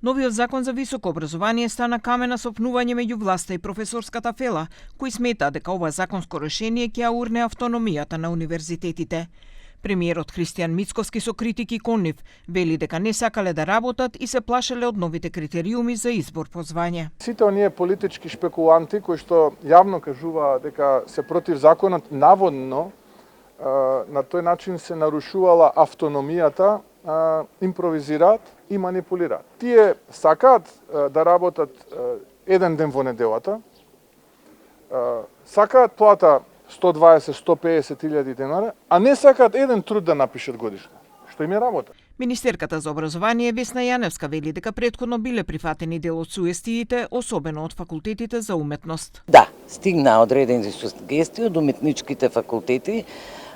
Новиот закон за високо образование стана камена сопнување меѓу власта и професорската фела, кои сметаат дека ова законско решение ќе ја урне автономијата на универзитетите. Премиерот Христијан Мицкоски со критики кон нив вели дека не сакале да работат и се плашеле од новите критериуми за избор по звање. Сите оние политички шпекуланти кои што јавно кажуваа дека се против законот, наводно на тој начин се нарушувала автономијата, импровизираат и манипулираат. Тие сакаат да работат еден ден во неделата, сакаат плата 120-150 илјади денари, а не сакаат еден труд да напишат годишно, што им е работа. Министерката за образование Весна Јаневска вели дека претходно биле прифатени дел од суестиите, особено од факултетите за уметност. Да, стигна одредени сугестии од уметничките факултети.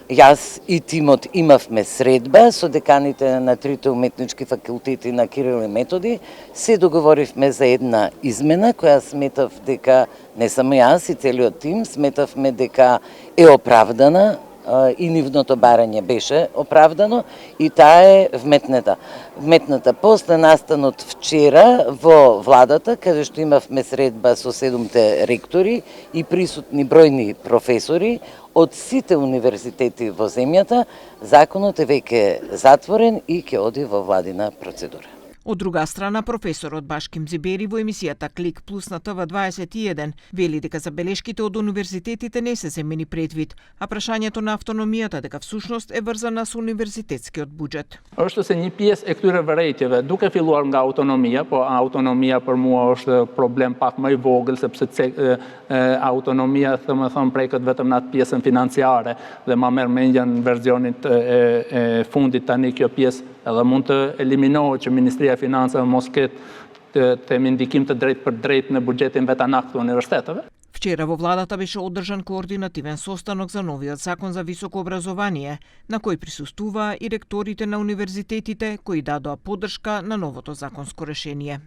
Јас и тимот имавме средба со деканите на трите уметнички факултети на Кирил и Методи. Се договоривме за една измена која сметав дека не само јас и целиот тим сметавме дека е оправдана и нивното барање беше оправдано и таа е вметната. После настанот вчера во владата, каде што имавме средба со 7 ректори и присутни бројни професори од сите универзитети во земјата, законот е веќе затворен и ќе оди во владина процедура. Од друга страна, професорот Башким Зибери во емисијата Клик Плюс на ТВ21 вели дека забелешките од универзитетите не се земени предвид, а прашањето на автономијата дека всушност е врзана со универзитетскиот буџет. Është se një pjesë e këtyre vërejtjeve, duke filluar nga autonomia, po autonomia për mua është problem pak më i vogël, sepse autonomia thënë preket vetëm në atë pjesën financiare dhe ma merr mendjen versionit e fundit tani kjo pjesë edhe mund të eliminohet që Ministria e Financave mos ketë ndikim të drejtë për drejtë në buxhetin vetanak të universiteteve. Вчера во владата беше одржан координативен состанок за новиот закон за високо образование, на кој присуствуваа и ректорите на универзитетите кои дадоа поддршка на новото законско решение.